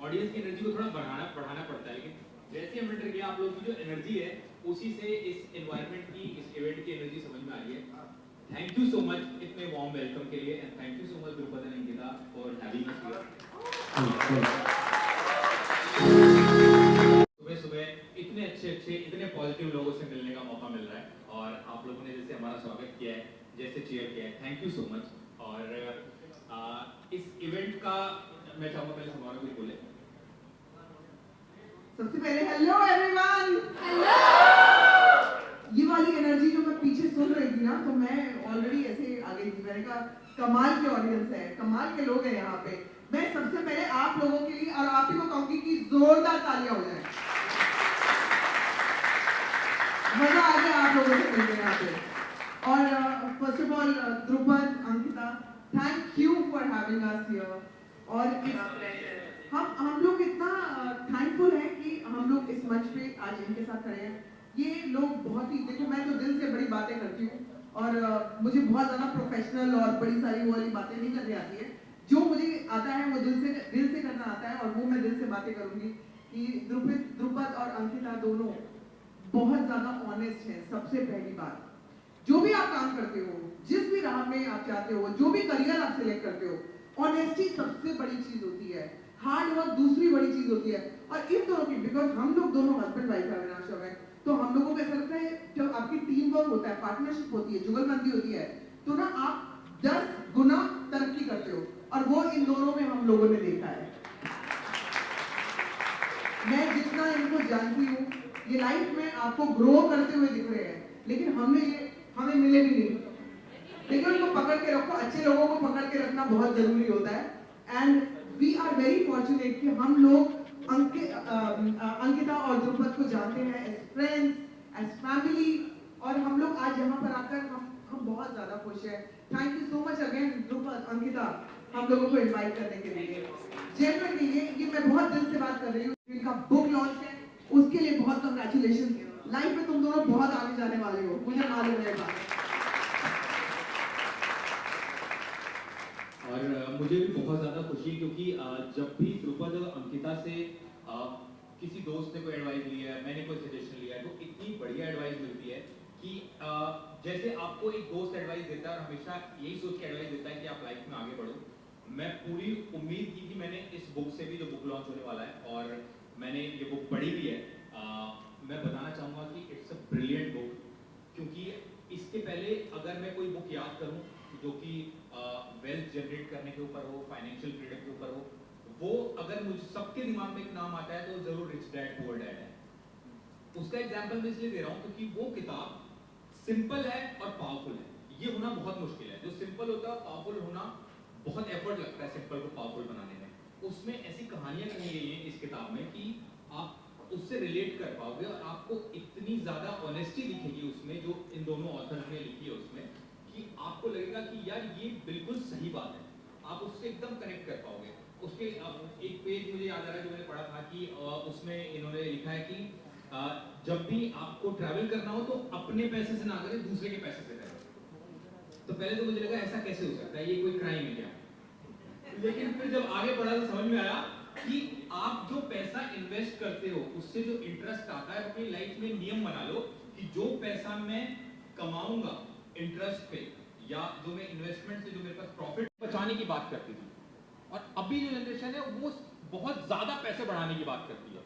Audience की energy को थोड़ा बढ़ाना पड़ता है, लेकिन जैसे हम एंटर किया आप लोग की जो एनर्जी है उसी से इस एनवायरनमेंट की, इस इवेंट की एनर्जी समझ में आ रही है। थैंक यू सो मच इतने वार्म वेलकम के लिए, and thank you so much Drupad and Ankita for having us here. सुबह सुबह इतने अच्छे इतने पॉजिटिव लोगों से मिलने का मौका मिल रहा है, और आप लोगों ने जैसे हमारा स्वागत किया है, जैसे चीयर किया है, थैंक यू सो मच। और इस इवेंट का मैं चाहूँगा पहले हमारा कुछ बोले। सबसे पहले हेलो एवरीवन। हेलो। ये वाली एनर्जी जो मैं पीछे सुन रही थी ना, तो मैं ऑलरेडी ऐसे आ गई थी। मैंने कहा कमाल की ऑडियंस है, कमाल के लोग हैं यहाँ पे। मैं सबसे पहले आप लोगों के लिए और आप ही को कहूंगी कि जोरदार तालियां हो जाए। मजा आ गया आप लोगों से मिलकर यहाँ पे। और first of all Drupad, Ankita, thank you for having us here. और हम लोग इतना थैंकफुल हैं कि हम लोग इस मंच पे आज इनके साथ खड़े हैं। ये लोग बहुत ही, देखो मैं तो दिल से बड़ी बातें करती हूँ, और मुझे बहुत ज़्यादा प्रोफेशनल और बड़ी सारी वो वाली बातें नहीं करनी आती है। जो मुझे आता है वो दिल से करना आता है, और वो मैं दिल से बातें करूँगी कि द्रुपद और अंकिता दोनों बहुत ज़्यादा ऑनेस्ट हैं। सबसे पहली बात, जो भी आप काम करते हो, जिस भी राह में आप चाहते हो, जो भी करियर आप सिलेक्ट करते हो, ऑनेस्टी सबसे बड़ी चीज होती है, हार्ड वर्क दूसरी बड़ी चीज होती है। और इन दोनों की, बिकॉज हम लोग दोनों हस्बैंड वाइफ है अविनाश और मैं, तो हम लोगों को ऐसा लगता है जब आपकी टीम वर्क होता है, पार्टनरशिप होती है, जुगलबंदी होती है, तो ना आप 10 गुना तरक्की करते हो, और वो इन दोनों में हम लोगों ने देखा है। मैं जितना इनको जानती हूँ, ये लाइफ में आपको ग्रो करते हुए दिख रहे हैं, लेकिन हमें मिले भी नहीं। लेकिन उनको पकड़ के रखो, अच्छे लोगों को पकड़ के रखना बहुत जरूरी होता है। And we are very fortunate कि हम लोग अंकिता और द्रुपद को जानते हैं एज फ्रेंड्स, एज फैमिली, और हम लोग आज यहाँ पर आकर हम बहुत ज्यादा खुश हैं। Thank you so much again Drupad, Ankita, हम लोगों को इनवाइट करने के लिए। जेन्युइनली ये मैं बहुत दिल से बात कर रही हूँ। इनका बुक लॉन्च है, उसके लिए बहुत कंग्रेचुलेशन। लाइफ में तुम दोनों बहुत आगे जाने वाले हो, मुझे मालूम है बात। और मुझे भी बहुत ज़्यादा खुशी, क्योंकि जब भी द्रुपद और अंकिता से किसी दोस्त ने कोई एडवाइस लिया है, मैंने कोई सजेशन लिया है, तो इतनी बढ़िया एडवाइस मिलती है कि जैसे आपको एक दोस्त एडवाइस देता है और हमेशा यही सोच के एडवाइस देता है कि आप लाइफ में आगे बढ़ो। मैं पूरी उम्मीद की थी, मैंने इस बुक से भी, जो बुक लॉन्च होने वाला है, और मैंने ये बुक पढ़ी भी है। मैं बताना चाहूँगा कि इट्स अ ब्रिलियंट बुक, क्योंकि इसके पहले अगर मैं कोई बुक याद करूँ जो कि वेल्थ जनरेट करने के ऊपर हो, फाइनेंशियल फ्रीडम के ऊपर हो, वो अगर मुझे सबके दिमाग में एक नाम आता है तो जरूर रिच डैड पुअर डैड है। उसका एग्जांपल मैं इसलिए दे रहा हूँ क्योंकि वो किताब सिंपल है और पावरफुल है। ये होना बहुत मुश्किल है, जो सिंपल होता है पावरफुल होना बहुत एफर्ट लगता है सिंपल को पावरफुल बनाने में। उसमें ऐसी कहानियां कही गई हैं इस किताब में कि आप उससे रिलेट कर पाओगे, और आपको इतनी ज्यादा ऑनेस्टी दिखेगी उसमें, जो इन दोनों ऑथर्स ने लिखी है उसमें, कि आपको लगेगा कि यार ये बिल्कुल सही बात है, आप उससे एकदम कनेक्ट कर पाओगे। उसके एक पेज मुझे याद आ रहा है जो मैंने पढ़ा था कि उसमें इन्होंने लिखा है कि जब भी आपको ट्रैवल करना हो तो अपने पैसे से ना करें, दूसरे के पैसे से करें। तो पहले तो मुझे लगा ऐसा कैसे हो सकता है, ये कोई क्राइम है क्या? लेकिन फिर जब आगे पढ़ा तो समझ में आया कि आप जो पैसा इन्वेस्ट करते हो उससे जो इंटरेस्ट आता है, अपनी लाइफ में नियम बना लो कि जो पैसा मैं कमाऊंगा इंटरेस्ट पे, या जो मैं इन्वेस्टमेंट से जो मेरे पास प्रॉफिट, बचाने की बात करती थी, और अभी जो जनरेशन है वो बहुत ज्यादा पैसे बढ़ाने की बात करती है।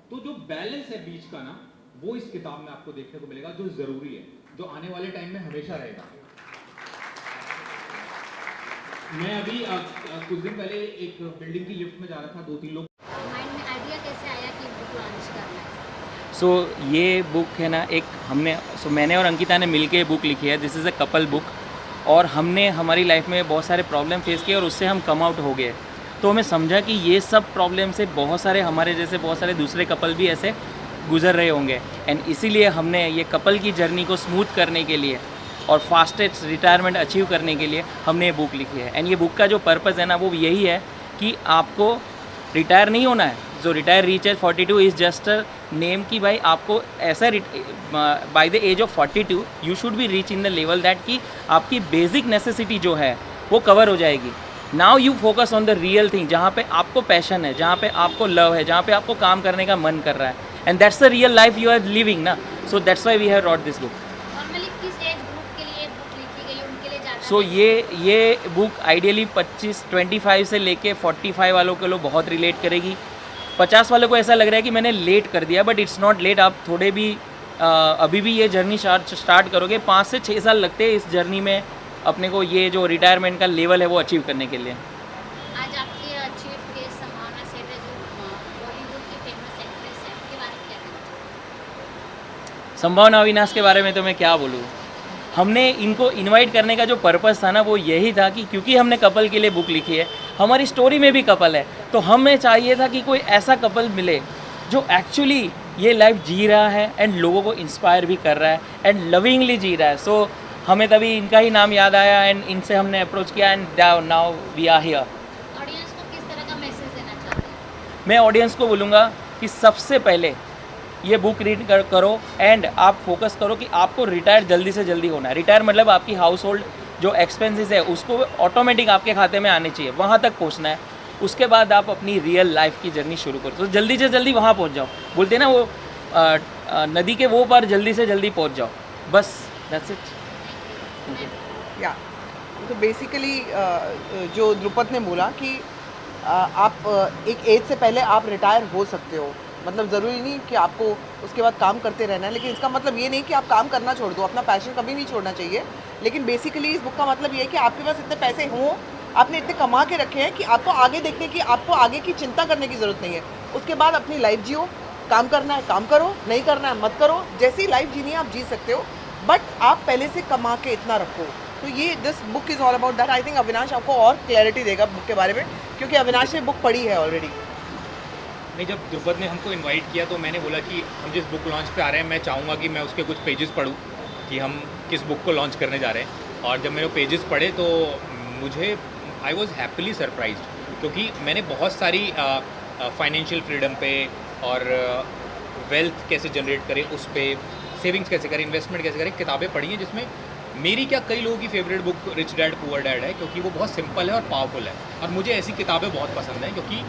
तो जो बैलेंस है बीच का ना, वो इस किताब में आपको देखने को मिलेगा, जो जरूरी है, जो आने वाले टाइम में हमेशा रहेगा। मैं अभी कुछ दिन पहले एक बिल्डिंग की लिफ्ट में जा रहा था, 2-3 लोग। माइंड में आइडिया कैसे आया कि बुक लॉन्च करना है? सो ये बुक है ना, मैंने और अंकिता ने मिलके बुक लिखी है। This is a couple book, और हमने हमारी लाइफ में बहुत सारे प्रॉब्लम फेस किए और उससे हम कम आउट हो गए। तो हमें समझा कि ये सब प्रॉब्लम से बहुत सारे हमारे जैसे बहुत सारे दूसरे कपल भी ऐसे गुजर रहे होंगे, एंड इसीलिए हमने ये कपल की जर्नी को स्मूथ करने के लिए और फास्टेस्ट रिटायरमेंट अचीव करने के लिए हमने ये बुक लिखी है। एंड ये बुक का जो पर्पज़ है ना, वो यही है कि आपको रिटायर नहीं होना है। जो retire reach age 42 is just a name कि भाई आपको ऐसा by the age of 42 you should be reach in the level that कि आपकी बेसिक नेसेसिटी जो है वो कवर हो जाएगी। Now you focus on the real thing, जहाँ पे आपको पैशन है, जहाँ पे आपको लव है, जहाँ पे आपको काम करने का मन कर रहा है, and that's the real life you are living ना. So that's why we have wrote this book. Normally किस एज ग्रुप के लिए बुक लिखी गई, उनके लिए ज़्यादा सो ये बुक आइडियली 25 से लेके 45 वालों के लोग बहुत रिलेट करेगी. 50 वालों को ऐसा लग रहा है कि मैंने लेट कर दिया, बट इट्स नॉट लेट. आप थोड़े भी अभी भी ये जर्नी स्टार्ट करोगे, 5 से 6 साल लगते हैं इस जर्नी में अपने को ये जो रिटायरमेंट का लेवल है वो अचीव करने के लिए. आज आपकी चीफ गेस्ट संभावना सेठ है, जो बॉलीवुड की फेमस एक्ट्रेस है, उनके बारे में क्या कहना चाहिए? संभावना अविनाश के बारे में तो मैं क्या बोलूँ. हमने इनको इनवाइट करने का जो पर्पस था ना वो यही था कि क्योंकि हमने कपल के लिए बुक लिखी है, हमारी स्टोरी में भी कपल है, तो हमें चाहिए था कि कोई ऐसा कपल मिले जो एक्चुअली ये लाइफ जी रहा है एंड लोगों को इंस्पायर भी कर रहा है एंड लविंगली जी रहा है. सो हमें तभी इनका ही नाम याद आया एंड इनसे हमने अप्रोच किया and now we are here. Audience को किस तरह का मैसेज देना चाहते हैं? मैं ऑडियंस को बोलूँगा कि सबसे पहले ये बुक रीड करो एंड आप फोकस करो कि आपको रिटायर जल्दी से जल्दी होना है. रिटायर मतलब आपकी हाउस होल्ड जो एक्सपेंसेस है उसको ऑटोमेटिक आपके खाते में आने चाहिए, वहाँ तक पहुँचना है. उसके बाद आप अपनी रियल लाइफ की जर्नी शुरू करो. तो जल्दी से जल्दी वहाँ पहुँच जाओ. बोलते हैं ना वो नदी के वो पार जल्दी से जल्दी पहुँच जाओ. बस दैट्स इट. या तो बेसिकली जो द्रुपद ने बोला कि आप एक एज से पहले आप रिटायर हो सकते हो. मतलब ज़रूरी नहीं कि आपको उसके बाद काम करते रहना है, लेकिन इसका मतलब ये नहीं कि आप काम करना छोड़ दो. अपना पैशन कभी नहीं छोड़ना चाहिए. लेकिन बेसिकली इस बुक का मतलब ये है कि आपके पास इतने पैसे हों, आपने इतने कमा के रखे हैं कि आपको आगे देखने की, आपको आगे की चिंता करने की ज़रूरत नहीं है. उसके बाद अपनी लाइफ जियो. काम करना है काम करो, नहीं करना है मत करो. जैसी लाइफ जीनी है आप जी सकते हो, बट आप पहले से कमा के इतना रखो. तो ये this book is all about that. I think Avinash आपको और क्लैरिटी देगा बुक के बारे में, क्योंकि अविनाश ने बुक पढ़ी है ऑलरेडी. नहीं, जब द्रुपद ने हमको इनवाइट किया तो मैंने बोला कि हम जिस बुक लॉन्च पे आ रहे हैं मैं चाहूँगा कि मैं उसके कुछ पेजेस पढूं कि हम किस बुक को लॉन्च करने जा रहे हैं. और जब मैंने पेजेस पढ़े तो मुझे आई वॉज हैप्पीली सरप्राइज्ड, क्योंकि मैंने बहुत सारी फाइनेंशियल फ्रीडम पे और वेल्थ कैसे जनरेट करें उस पर, सेविंग्स कैसे करें, इन्वेस्टमेंट कैसे करें, किताबें पढ़ी हैं जिसमें मेरी क्या कई लोगों की favourite book rich dad poor dad है, क्योंकि वो बहुत सिंपल है और पावरफुल है. और मुझे ऐसी किताबें बहुत पसंद हैं, क्योंकि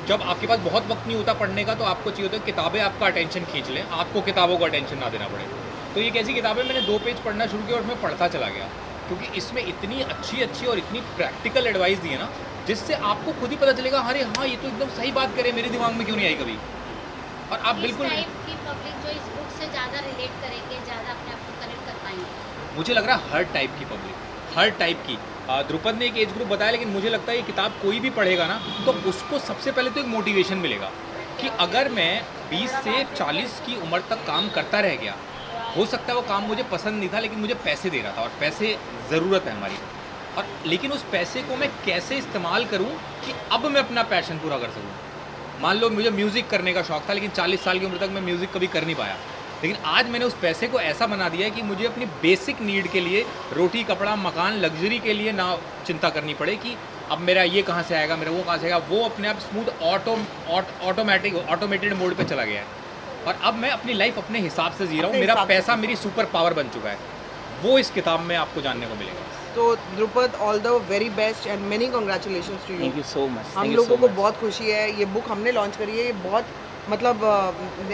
जब आपके पास बहुत वक्त नहीं होता पढ़ने का तो आपको चाहिए होता है किताबें आपका अटेंशन खींच लें, आपको किताबों को अटेंशन ना देना पड़े. तो ये कैसी किताबें, मैंने 2 पेज पढ़ना शुरू किया और उसमें पढ़ता चला गया, क्योंकि इसमें इतनी अच्छी और इतनी प्रैक्टिकल एडवाइस दी है ना, जिससे आपको खुद ही पता चलेगा अरे हाँ ये तो एकदम सही बात करे, मेरे दिमाग में क्यों नहीं आई कभी. और आप बिल्कुल, टाइप की पब्लिक जो इस बुक से ज़्यादा रिलेट करेंगे, ज़्यादा अपने आप को कनेक्ट कर पाएंगे? मुझे लग रहा है हर टाइप की पब्लिक, हर टाइप की. द्रुपद ने एक एज ग्रुप बताया, लेकिन मुझे लगता है ये किताब कोई भी पढ़ेगा ना तो उसको सबसे पहले तो एक मोटिवेशन मिलेगा कि अगर मैं 20 से 40 की उम्र तक काम करता रह गया, हो सकता है वो काम मुझे पसंद नहीं था लेकिन मुझे पैसे दे रहा था, और पैसे ज़रूरत है हमारी, और लेकिन उस पैसे को मैं कैसे इस्तेमाल करूं कि अब मैं अपना पैशन पूरा कर सकूं. मान लो मुझे म्यूज़िक करने का शौक़ था, लेकिन 40 साल की उम्र तक मैं म्यूज़िक कभी कर नहीं पाया, लेकिन आज मैंने उस पैसे को ऐसा बना दिया है कि मुझे अपनी बेसिक नीड के लिए, रोटी कपड़ा मकान लग्जरी के लिए ना चिंता करनी पड़े कि अब मेरा ये कहाँ से आएगा, मेरा वो कहाँ से आएगा. वो अपने आप स्मूथ ऑटोमेटेड मोड पे चला गया है, और अब मैं अपनी लाइफ अपने हिसाब से जी रहा हूँ. मेरा पैसा मेरी सुपर पावर बन चुका है. वो इस किताब में आपको जानने को मिलेगा. तो Drupad, all the very best and many congratulations to you. Thank you so much. हम लोगों को बहुत खुशी है. ये बुक हमने लॉन्च करी है, ये बहुत मतलब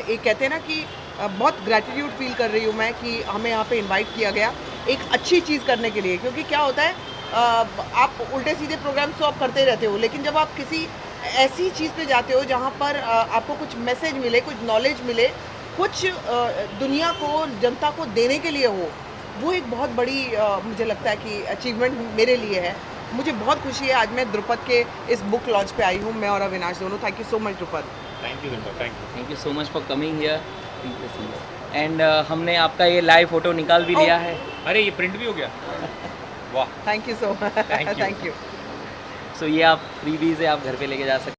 एक कहते हैं ना कि बहुत ग्रैटिट्यूड फील कर रही हूँ मैं कि हमें यहाँ पे इनवाइट किया गया एक अच्छी चीज़ करने के लिए. क्योंकि क्या होता है, आप उल्टे सीधे प्रोग्राम्स तो आप करते रहते हो, लेकिन जब आप किसी ऐसी चीज़ पे जाते हो जहाँ पर आपको कुछ मैसेज मिले, कुछ नॉलेज मिले, कुछ दुनिया को, जनता को देने के लिए हो, वो एक बहुत बड़ी मुझे लगता है कि अचीवमेंट मेरे लिए है. मुझे बहुत खुशी है आज मैं द्रुपद के इस बुक लॉन्च पे आई हूँ, मैं और अविनाश दोनों. Thank you so much Drupad. Thank you. Thank you so much for coming here. And हमने आपका ये लाइव फोटो निकाल भी लिया है. अरे ये प्रिंट भी हो गया. वाह, thank you so much. Thank you. Thank you. So ये आप फ्रीबीज है, आप घर पे लेके जा सकते हैं.